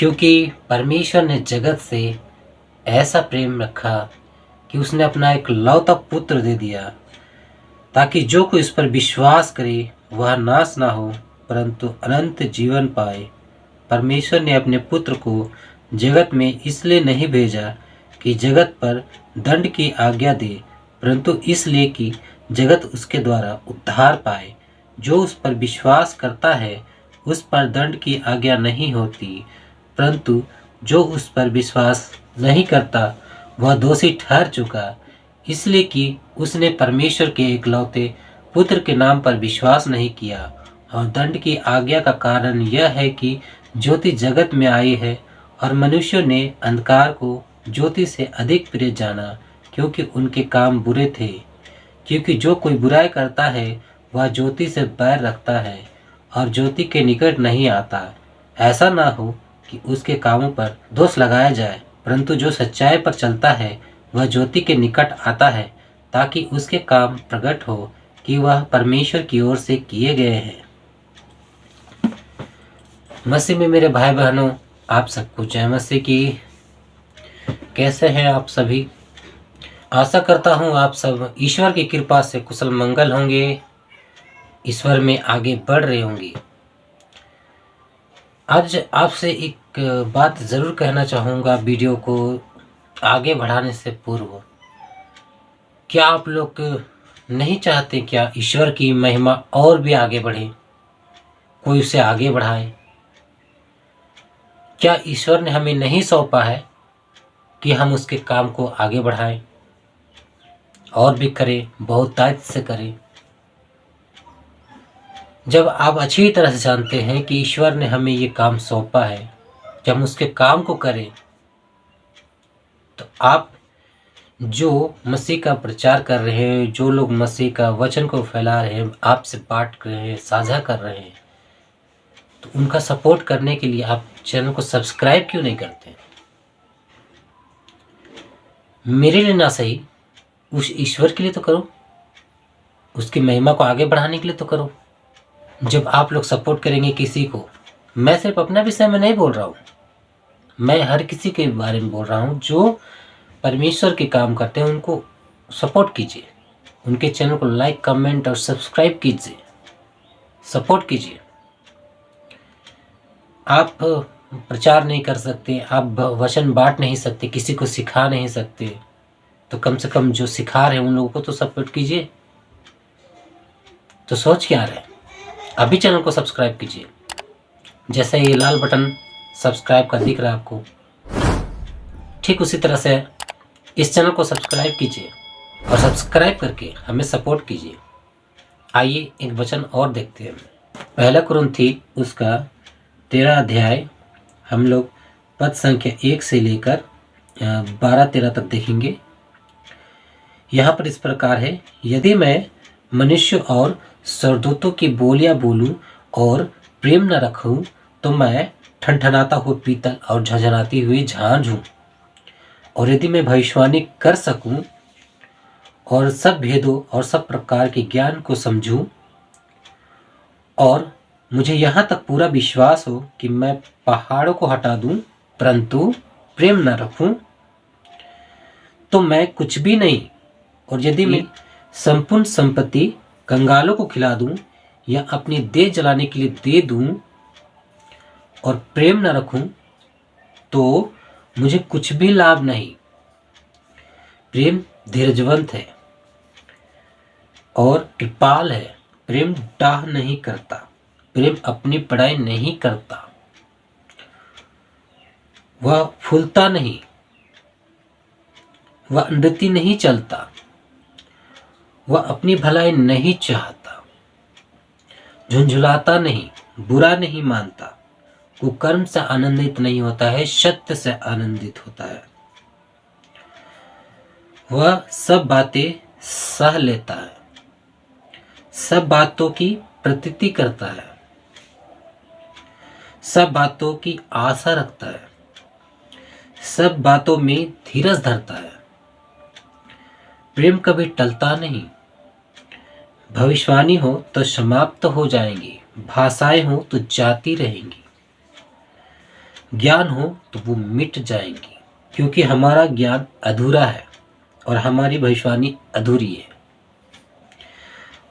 क्योंकि परमेश्वर ने जगत से ऐसा प्रेम रखा कि उसने अपना एक लौता पुत्र दे दिया, ताकि जो कोई इस पर विश्वास करे वह नाश ना हो परंतु अनंत जीवन पाए। परमेश्वर ने अपने पुत्र को जगत में इसलिए नहीं भेजा कि जगत पर दंड की आज्ञा दे, परंतु इसलिए कि जगत उसके द्वारा उद्धार पाए। जो उस पर विश्वास करता है उस पर दंड की आज्ञा नहीं होती, परंतु जो उस पर विश्वास नहीं करता वह दोषी ठहर चुका, इसलिए कि उसने परमेश्वर के एकलौते पुत्र के नाम पर विश्वास नहीं किया। और दंड की आज्ञा का कारण यह है कि ज्योति जगत में आई है और मनुष्यों ने अंधकार को ज्योति से अधिक प्रिय जाना, क्योंकि उनके काम बुरे थे। क्योंकि जो कोई बुराई करता है वह ज्योति से बैर रखता है और ज्योति के निकट नहीं आता, ऐसा ना हो कि उसके कामों पर दोष लगाया जाए। परंतु जो सच्चाई पर चलता है वह ज्योति के निकट आता है, ताकि उसके काम प्रकट हो कि वह परमेश्वर की ओर से किए गए हैं। मसीह में मेरे भाई बहनों, आप सबको जय मसीह की। कैसे हैं आप सभी? आशा करता हूँ आप सब ईश्वर की कृपा से कुशल मंगल होंगे, ईश्वर में आगे बढ़ रहे होंगे। आज आपसे एक बात ज़रूर कहना चाहूँगा वीडियो को आगे बढ़ाने से पूर्व। क्या आप लोग नहीं चाहते क्या ईश्वर की महिमा और भी आगे बढ़े, कोई उसे आगे बढ़ाए? क्या ईश्वर ने हमें नहीं सौंपा है कि हम उसके काम को आगे बढ़ाएं और भी करें, बहुत दायित्व से करें? जब आप अच्छी तरह से जानते हैं कि ईश्वर ने हमें ये काम सौंपा है कि हम उसके काम को करें, तो आप जो मसीह का प्रचार कर रहे हैं, जो लोग मसीह का वचन को फैला रहे हैं, आपसे बांट रहे हैं, साझा कर रहे हैं, तो उनका सपोर्ट करने के लिए आप चैनल को सब्सक्राइब क्यों नहीं करते? मेरे लिए ना सही, उस ईश्वर के लिए तो करो, उसकी महिमा को आगे बढ़ाने के लिए तो करो। जब आप लोग सपोर्ट करेंगे किसी को, मैं सिर्फ अपना विषय में नहीं बोल रहा हूँ, मैं हर किसी के बारे में बोल रहा हूँ जो परमेश्वर के काम करते हैं, उनको सपोर्ट कीजिए, उनके चैनल को लाइक, कमेंट और सब्सक्राइब कीजिए, सपोर्ट कीजिए। आप प्रचार नहीं कर सकते, आप वचन बांट नहीं सकते, किसी को सिखा नहीं सकते, तो कम से कम जो सिखा रहे हैं उन लोगों को तो सपोर्ट कीजिए। तो सोच क्या रहे, अभी चैनल को सब्सक्राइब कीजिए। जैसे ये लाल बटन सब्सक्राइब का दिख रहा है आपको, ठीक उसी तरह से इस चैनल को सब्सक्राइब कीजिए और सब्सक्राइब करके हमें सपोर्ट कीजिए। आइए एक वचन और देखते हैं। पहला कुरिन्थी उसका 13 अध्याय हम लोग पद संख्या 1 से लेकर 12-13 तक देखेंगे। यहाँ पर इस प्रकार है, यदि मैं मनुष्य और स्वर्गदूतों की बोलियां बोलूं और प्रेम न रखूं तो मैं ठनठनाता हुआ पीतल और झंझनाती हुई झांझ हूं। और यदि मैं भविष्यवाणी कर सकूं और सब भेदों और सब प्रकार के ज्ञान को समझूं और मुझे यहाँ तक पूरा विश्वास हो कि मैं पहाड़ों को हटा दूं, परंतु प्रेम न रखूं तो मैं कुछ भी नहीं। और यदि मैं संपूर्ण संपत्ति कंगालों को खिला दूं या अपनी देह जलाने के लिए दे दूं और प्रेम न रखूं तो मुझे कुछ भी लाभ नहीं। प्रेम धीरजवंत है और कृपाल है, प्रेम डाह नहीं करता, प्रेम अपनी बड़ाई नहीं करता, वह फूलता नहीं, वह नृत्य नहीं चलता, वह अपनी भलाई नहीं चाहता, झुंझुलाता नहीं, बुरा नहीं मानता, कुकर्म से आनंदित नहीं होता है, सत्य से आनंदित होता है, वह सब बातें सह लेता है, सब बातों की प्रतीति करता है, सब बातों की आशा रखता है, सब बातों में धीरज धरता है। प्रेम कभी टलता नहीं। भविष्यवाणी हो तो समाप्त हो जाएंगी, भाषाएं हो तो जाती रहेंगी, ज्ञान हो तो वो मिट जाएंगी, क्योंकि हमारा ज्ञान अधूरा है और हमारी भविष्यवाणी अधूरी है।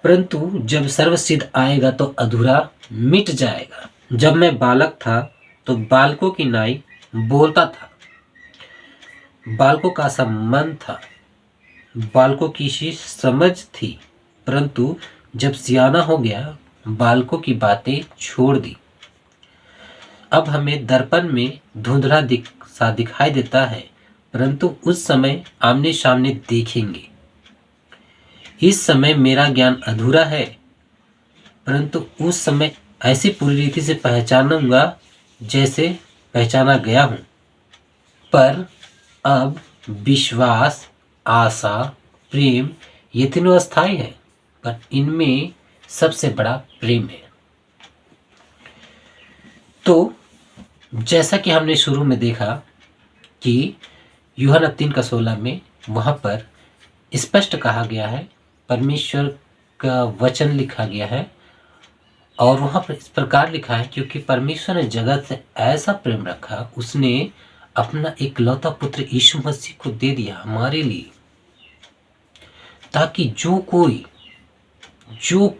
परंतु जब सर्वसिद्ध आएगा तो अधूरा मिट जाएगा। जब मैं बालक था तो बालकों की नाई बोलता था, बालकों का सा मन था, बालकों की सी समझ थी। परंतु जब सियाना हो गया, बालकों की बातें छोड़ दी। अब हमें दर्पण में धुंधला सा दिखाई देता है, परंतु उस समय आमने सामने देखेंगे। इस समय मेरा ज्ञान अधूरा है, परंतु उस समय ऐसी पूरी रीति से पहचानूंगा जैसे पहचाना गया हूं। पर अब विश्वास, आशा, प्रेम ये तीनों अस्थायी है, पर इनमें सबसे बड़ा प्रेम है। तो जैसा कि हमने शुरू में देखा कि यूहन्ना 3:16 में वहाँ पर स्पष्ट कहा गया है, परमेश्वर का वचन लिखा गया है और वहाँ पर इस प्रकार लिखा है, क्योंकि परमेश्वर ने जगत से ऐसा प्रेम रखा, उसने अपना इकलौता पुत्र यीशु मसीह को दे दिया हमारे लिए, ताकि जो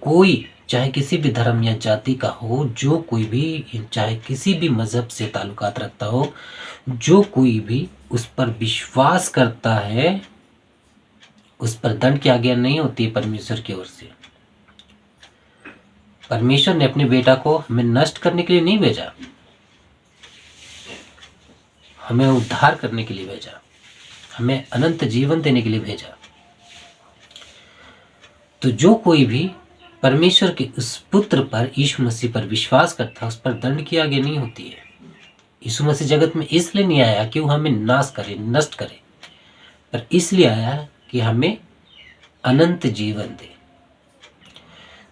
कोई चाहे किसी भी धर्म या जाति का हो, जो कोई भी चाहे किसी भी मजहब से ताल्लुकात रखता हो, जो कोई भी उस पर विश्वास करता है, उस पर दंड की आज्ञा नहीं होती है परमेश्वर की ओर से। परमेश्वर ने अपने बेटा को हमें नष्ट करने के लिए नहीं भेजा, हमें उद्धार करने के लिए भेजा, हमें अनंत जीवन देने के लिए भेजा। तो जो कोई भी परमेश्वर के उस पुत्र पर, यीशु मसीह पर विश्वास करता है, उस पर दंड की आज्ञा नहीं होती है। यीशु मसीह जगत में इसलिए नहीं आया कि वो हमें नाश करे, नष्ट करे, पर इसलिए आया कि हमें अनंत जीवन दे।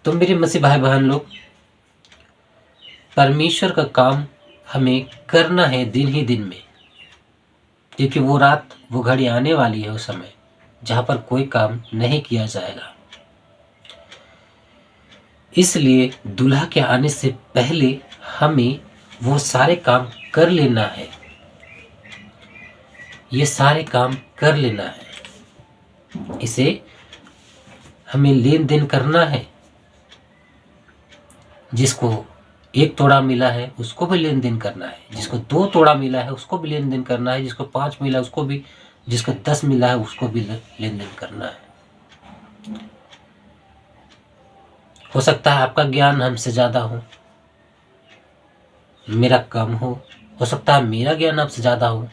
तो मेरे मसीह भाई बहन लोग, परमेश्वर का काम हमें करना है दिन ही दिन में, क्योंकि वो रात, वो घड़ी आने वाली है, उस समय जहाँ पर कोई काम नहीं किया जाएगा। इसलिए दूल्हा के आने से पहले हमें वो सारे काम कर लेना है, ये सारे काम कर लेना है। इसे हमें लेन देन करना है। जिसको 1 तोड़ा मिला है उसको भी लेन देन करना है, जिसको 2 तोड़ा मिला है उसको भी लेन देन करना है, जिसको 5 मिला है उसको भी, जिसको 10 मिला है उसको भी लेन देन करना है। हो सकता है आपका ज्ञान हमसे ज़्यादा हो, मेरा कम हो सकता है मेरा ज्ञान आपसे ज़्यादा हो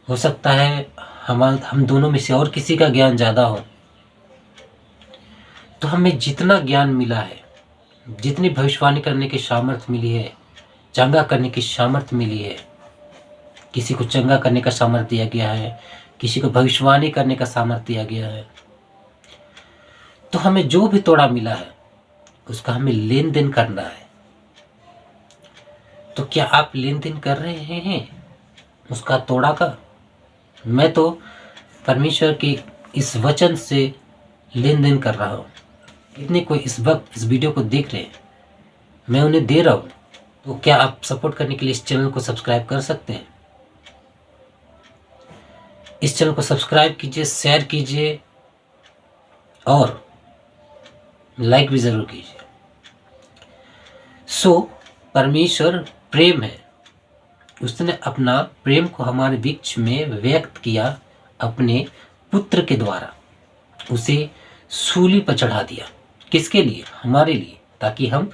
सकता है हम दोनों में से और किसी का ज्ञान ज़्यादा हो। तो हमें जितना ज्ञान मिला है, जितनी भविष्यवाणी करने की सामर्थ्य मिली है, चंगा करने की सामर्थ्य मिली है, किसी को चंगा करने का सामर्थ्य दिया गया है, किसी को भविष्यवाणी करने का सामर्थ्य दिया गया है, तो हमें जो भी तोड़ा मिला है उसका हमें लेन देन करना है। तो क्या आप लेन देन कर रहे हैं उसका तोड़ा का? मैं तो परमेश्वर के इस वचन से लेन देन कर रहा हूँ। कितने कोई इस वक्त इस वीडियो को देख रहे हैं, मैं उन्हें दे रहा हूँ। तो क्या आप सपोर्ट करने के लिए इस चैनल को सब्सक्राइब कर सकते हैं? इस चैनल को सब्सक्राइब कीजिए, शेयर कीजिए और लाइक भी जरूर कीजिए। परमेश्वर प्रेम है, उसने अपना प्रेम को हमारे बीच में व्यक्त किया अपने पुत्र के द्वारा, उसे सूली पर चढ़ा दिया। किसके लिए? हमारे लिए, ताकि हम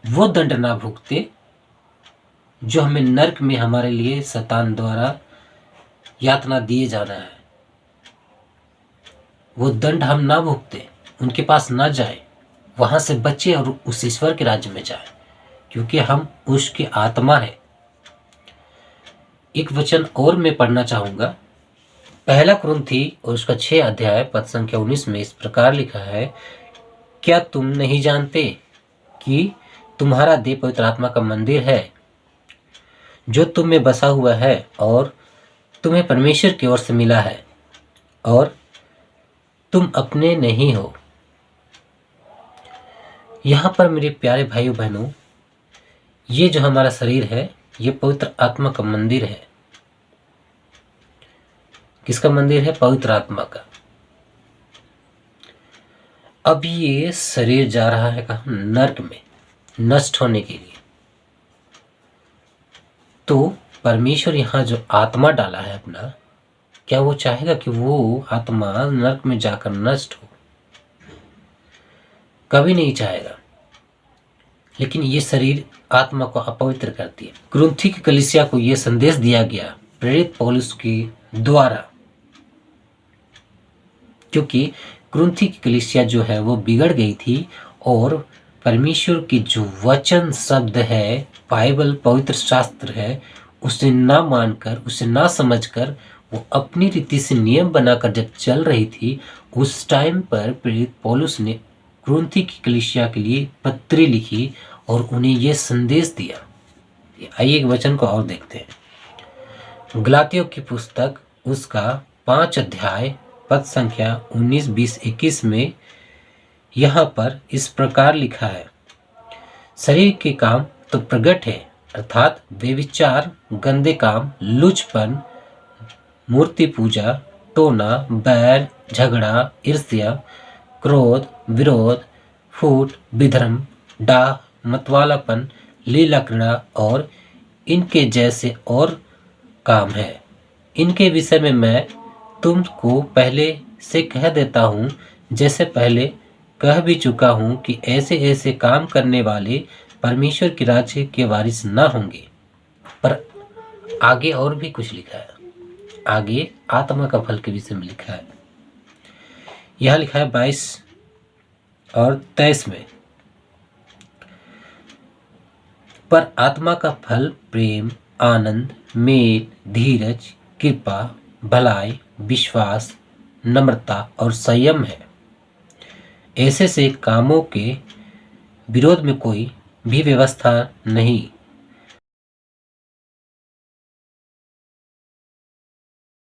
वो दंड ना भुगते जो हमें नरक में हमारे लिए शैतान द्वारा यातना दिए जाना है। वो दंड हम ना भुगते, उनके पास ना जाए, वहां से बचे और उस ईश्वर के राज्य में जाए, क्योंकि हम उसकी आत्मा है। एक वचन और मैं पढ़ना चाहूंगा, 1 कुरिन्थी और उसका 6 अध्याय पद संख्या 19 में इस प्रकार लिखा है, क्या तुम नहीं जानते कि तुम्हारा देह पवित्र आत्मा का मंदिर है जो तुम में बसा हुआ है और तुम्हें परमेश्वर की ओर से मिला है और तुम अपने नहीं हो। यहाँ पर मेरे प्यारे भाइयों बहनों, ये जो हमारा शरीर है ये पवित्र आत्मा का मंदिर है। किसका मंदिर है? पवित्र आत्मा का। अब ये शरीर जा रहा है कहाँ? नर्क में, नष्ट होने के लिए। तो परमेश्वर यहाँ जो आत्मा डाला है अपना, क्या वो चाहेगा कि वो आत्मा नर्क में जाकर नष्ट हो? कभी नहीं चाहेगा। लेकिन ये शरीर आत्मा को अपवित्र करती है। कुरिन्थी की कलीसिया को यह संदेश दिया गया प्रेरित पौलुस के द्वारा, क्योंकि कुरिन्थी की कलीसिया जो है वो बिगड़ गई थी और परमेश्वर की जो वचन शब्द है, बाइबल पवित्र शास्त्र है, उसे ना मानकर, उसे ना समझकर वो अपनी रीति से नियम बनाकर जब चल रही थी, उस टाइम पर प्रेरित पौलुस ने कुरिन्थी की कलीसिया के लिए पत्री लिखी और उन्हें यह संदेश दिया। आइए एक वचन को और देखते हैं। गलातियों की पुस्तक उसका 5 अध्याय पद संख्या 19, 20, 21 में यहाँ पर इस प्रकार लिखा है, शरीर के काम तो प्रगट है, अर्थात व्यभिचार, गंदे काम, लुचपन, मूर्ति पूजा, टोना, बैर, झगड़ा, ईर्ष्या, क्रोध, विरोध, फूट, विधर्म, डाह, मतवालापन, लीला क्रीड़ा और इनके जैसे और काम है। इनके विषय में मैं तुमको पहले से कह देता हूँ, जैसे पहले कह भी चुका हूँ कि ऐसे ऐसे काम करने वाले परमेश्वर के राज्य के वारिस ना होंगे। पर आगे और भी कुछ लिखा है। आगे आत्मा का फल के विषय में लिखा है। यह लिखा है 22 और 23 में, पर आत्मा का फल प्रेम, आनंद, मेल, धीरज, कृपा, भलाई, विश्वास, नम्रता और संयम है। ऐसे से कामों के विरोध में कोई भी व्यवस्था नहीं।